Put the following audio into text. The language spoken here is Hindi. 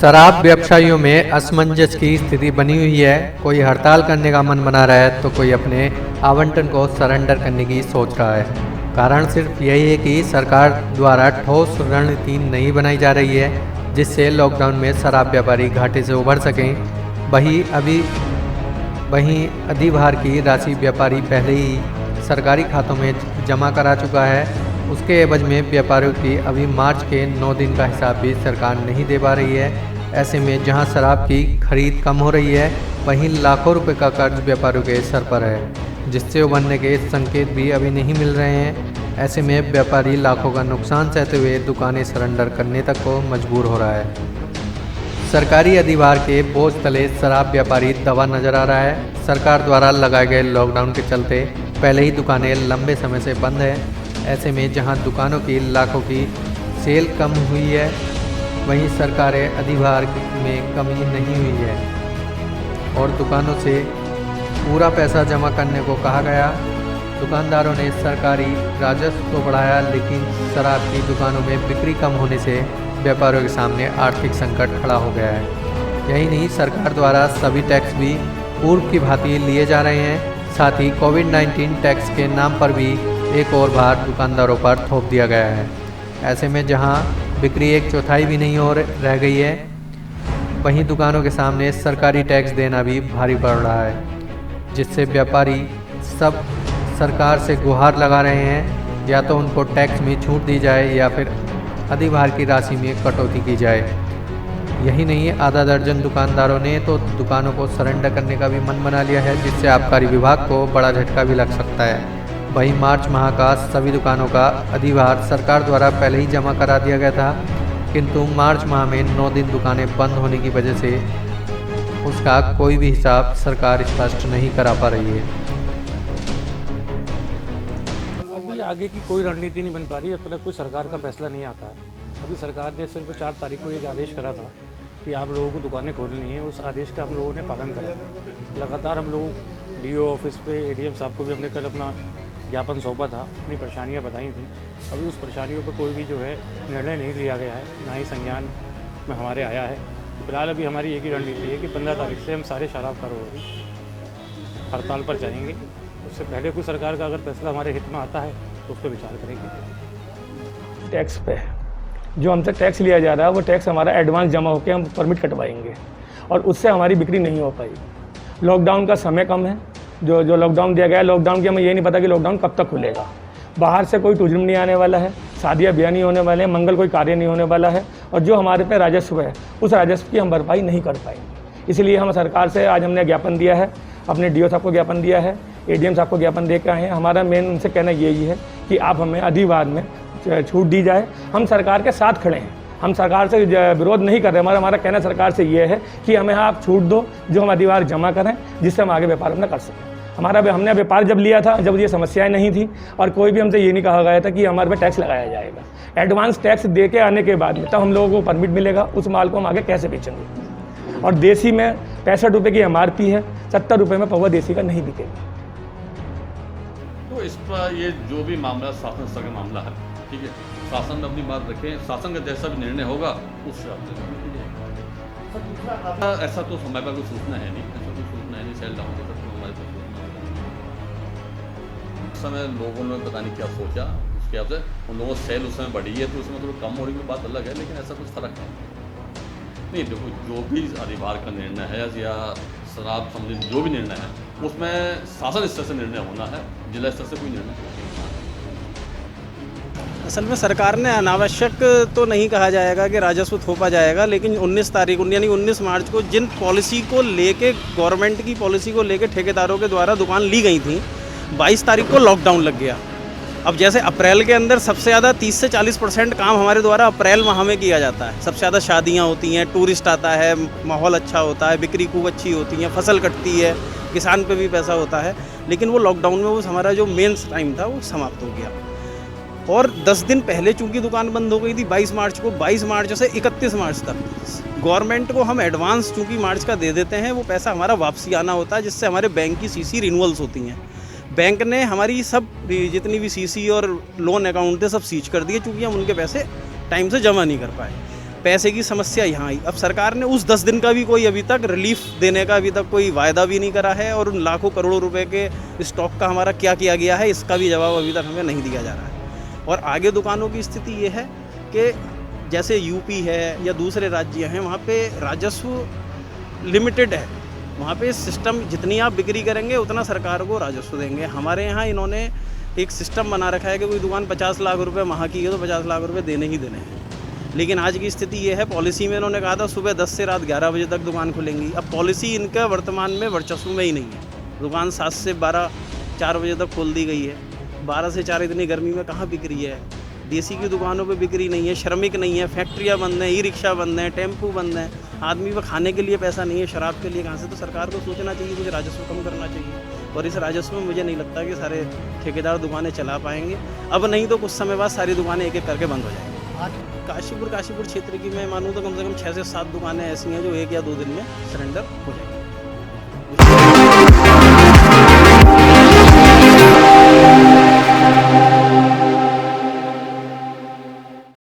शराब व्यवसायियों में असमंजस की स्थिति बनी हुई है। कोई हड़ताल करने का मन बना रहा है तो कोई अपने आवंटन को सरेंडर करने की सोच रहा है। कारण सिर्फ यही है कि सरकार द्वारा ठोस रणनीति नहीं बनाई जा रही है जिससे लॉकडाउन में शराब व्यापारी घाटे से उभर सकें। वहीं अधिभार की राशि व्यापारी पहले ही सरकारी खातों में जमा करा चुका है। उसके एवज में व्यापारियों की अभी मार्च के 9 दिन का हिसाब भी सरकार नहीं दे पा रही है। ऐसे में जहां शराब की खरीद कम हो रही है वहीं लाखों रुपए का कर्ज व्यापारियों के सर पर है, जिससे उभरने के संकेत भी अभी नहीं मिल रहे हैं। ऐसे में व्यापारी लाखों का नुकसान सहते हुए दुकानें सरेंडर करने तक को मजबूर हो रहा है। सरकारी अधिभार के बोझ तले शराब व्यापारी दबा नजर आ रहा है। सरकार द्वारा लगाए गए लॉकडाउन के चलते पहले ही दुकानें लंबे समय से बंद है। ऐसे में जहां दुकानों की लाखों की सेल कम हुई है वहीं सरकारें अधिभार में कमी नहीं हुई है और दुकानों से पूरा पैसा जमा करने को कहा गया। दुकानदारों ने सरकारी राजस्व तो बढ़ाया, लेकिन शराब की दुकानों में बिक्री कम होने से व्यापारियों के सामने आर्थिक संकट खड़ा हो गया है। यही नहीं, सरकार द्वारा सभी टैक्स भी पूर्व की भांति लिए जा रहे हैं। साथ ही कोविड-19 टैक्स के नाम पर भी एक और भार दुकानदारों पर थोप दिया गया है। ऐसे में जहां बिक्री 1/4 भी नहीं हो रह गई है वहीं दुकानों के सामने सरकारी टैक्स देना भी भारी पड़ रहा है, जिससे व्यापारी सब सरकार से गुहार लगा रहे हैं या तो उनको टैक्स में छूट दी जाए या फिर अधिभार की राशि में कटौती की जाए। यही नहीं, आधा दर्जन दुकानदारों ने तो दुकानों को सरेंडर करने का भी मन बना लिया है, जिससे आबकारी विभाग को बड़ा झटका भी लग सकता है। वहीं मार्च माह का सभी दुकानों का अधिभार सरकार द्वारा पहले ही जमा करा दिया गया था, किंतु मार्च माह में 9 दिन दुकानें बंद होने की वजह से उसका कोई भी हिसाब सरकार स्पष्ट नहीं करा पा रही है। अभी आगे की कोई रणनीति नहीं बन पा रही है, जब तक कोई सरकार का फैसला नहीं आता है। अभी सरकार ने सिर्फ 4 तारीख को एक आदेश करा था कि आप लोगों को दुकानें खोलनी है। उस आदेश का हम लोगों ने पालन करा। लगातार हम लोग डीओ ऑफिस पे एडीएम साहब को भी हमने कल अपना ज्ञापन सौंपा था, अपनी परेशानियाँ बताई थी। अभी उस परेशानियों पर कोई भी जो है निर्णय नहीं लिया गया है, ना ही संज्ञान में हमारे आया है। फिलहाल अभी हमारी एक ही रणनीति है कि 15 तारीख से हम सारे शराब कारोबारी हड़ताल पर जाएंगे। उससे पहले कोई सरकार का अगर फैसला हमारे हित में आता है तो उस पर विचार करेंगे। टैक्स पे जो हमसे टैक्स लिया जा रहा है वो टैक्स हमारा एडवांस जमा होकर हम परमिट कटवाएंगे और उससे हमारी बिक्री नहीं हो पाई। लॉकडाउन का समय कम है, जो लॉकडाउन दिया गया है, लॉकडाउन की हमें ये नहीं पता कि लॉकडाउन कब तक खुलेगा। बाहर से कोई टूरिज्म नहीं आने वाला है, शादियाँ ब्याह नहीं होने वाले हैं, मंगल कोई कार्य नहीं होने वाला है और जो हमारे पे राजस्व है उस राजस्व की हम भरपाई नहीं कर पाएंगे। इसलिए हम सरकार से आज हमने ज्ञापन दिया है, अपने डीओ साहब को ज्ञापन दिया है, एडीएम साहब को ज्ञापन दे के आए हैं। हमारा मेन उनसे कहना यही है कि आप हमें अधिभार में छूट दी जाए। हम सरकार के साथ खड़े हैं, हम सरकार से विरोध नहीं कर रहे। हमारा कहना सरकार से ये है कि हमें आप छूट दो, जो हम अधिभार जमा करें, जिससे हम आगे व्यापार अपना कर सकें। हमने व्यापार जब लिया था, जब ये समस्याएं नहीं थी और कोई भी हमसे ये नहीं कहा गया था कि हमारे पे टैक्स लगाया जाएगा। एडवांस टैक्स दे के आने के बाद में तब हम लोगों को परमिट मिलेगा, उस माल को हम आगे कैसे बेचेंगे। और देसी में 65 रुपये की MRP है, 70 रुपये में पौवा देसी का नहीं बिकेगा। तो इस पर ये जो भी मामला शासन स्तर का मामला है, ठीक है, शासन में अपनी बात रखें, शासन का जैसा भी निर्णय होगा उस हिसाब से ऐसा तो समय पर कोई सूचना है नहीं, ऐसा कोई सूचना है नहीं। सेल डाउन के हमारे पास उस समय लोगों ने पता नहीं क्या सोचा, उसके हिसाब से उन लोगों सेल उस समय बढ़ी है तो उसमें थोड़ा कम हो रही है, बात अलग है, लेकिन ऐसा कुछ फर्क नहीं। देखो, जो भी अधिभार का निर्णय है या शराब संबंधित जो भी निर्णय है उसमें शासन स्तर से निर्णय होना है, जिला स्तर से कोई निर्णय नहीं। असल में सरकार ने अनावश्यक तो नहीं कहा जाएगा कि राजस्व थोपा जाएगा, लेकिन 19 तारीख यानी 19 मार्च को जिन पॉलिसी को लेके, गवर्नमेंट की पॉलिसी को लेके ठेकेदारों के द्वारा दुकान ली गई थी, 22 तारीख को लॉकडाउन लग गया। अब जैसे अप्रैल के अंदर सबसे ज़्यादा 30 से 40% काम हमारे द्वारा अप्रैल माह में किया जाता है। सबसे ज़्यादा शादियाँ होती हैं, टूरिस्ट आता है, माहौल अच्छा होता है, बिक्री खूब अच्छी होती है, फसल कटती है, किसान पे भी पैसा होता है। लेकिन वो लॉकडाउन में वो हमारा जो मेन टाइम था वो समाप्त हो गया और 10 दिन पहले चूँकि दुकान बंद हो गई थी 22 मार्च को, 22 मार्च से 31 मार्च तक गवर्नमेंट को हम एडवांस चूँकि मार्च का दे देते हैं, वो पैसा हमारा वापसी आना होता है, जिससे हमारे बैंक की CC रिन्यूअल्स होती हैं। बैंक ने हमारी सब जितनी भी CC और लोन अकाउंट थे सब सीज कर दिए, चूँकि हम उनके पैसे टाइम से जमा नहीं कर पाए। पैसे की समस्या यहाँ आई। अब सरकार ने उस 10 दिन का भी कोई अभी तक रिलीफ देने का अभी तक कोई वायदा भी नहीं करा है, और उन लाखों करोड़ों रुपए के स्टॉक का हमारा क्या किया गया है इसका भी जवाब अभी तक हमें नहीं दिया जा रहा है। और आगे दुकानों की स्थिति ये है कि जैसे यूपी है या दूसरे राज्य हैं, वहाँ पे राजस्व लिमिटेड है, वहाँ पे सिस्टम जितनी आप बिक्री करेंगे उतना सरकार को राजस्व देंगे। हमारे यहाँ इन्होंने एक सिस्टम बना रखा है कि कोई दुकान 50 लाख रुपए माह की है तो 50 लाख रुपए देने ही देने हैं। लेकिन आज की स्थिति ये है, पॉलिसी में इन्होंने कहा था सुबह 10 से रात 11 बजे तक दुकान खुलेंगी। अब पॉलिसी इनका वर्तमान में वर्चस्व में ही नहीं है। दुकान 7 से 12 4 बजे तक खोल दी गई है। 12 से 4 इतनी गर्मी में कहाँ बिक्री है? देसी की दुकानों पे बिक्री नहीं है, श्रमिक नहीं है, फैक्ट्रियाँ बंद हैं, ई रिक्शा बंद हैं, टेम्पू बंद हैं, आदमी को खाने के लिए पैसा नहीं है, शराब के लिए कहाँ से? तो सरकार को सोचना चाहिए, मुझे राजस्व कम करना चाहिए। और इस राजस्व में मुझे नहीं लगता कि सारे ठेकेदार दुकानें चला पाएंगे। अब नहीं तो कुछ समय बाद सारी दुकानें एक एक करके बंद हो जाएंगी। काशीपुर क्षेत्र की मैं मानूँ तो कम से कम 6 से 7 दुकानें ऐसी हैं जो 1 या 2 दिन में सरेंडर हो जाएंगी।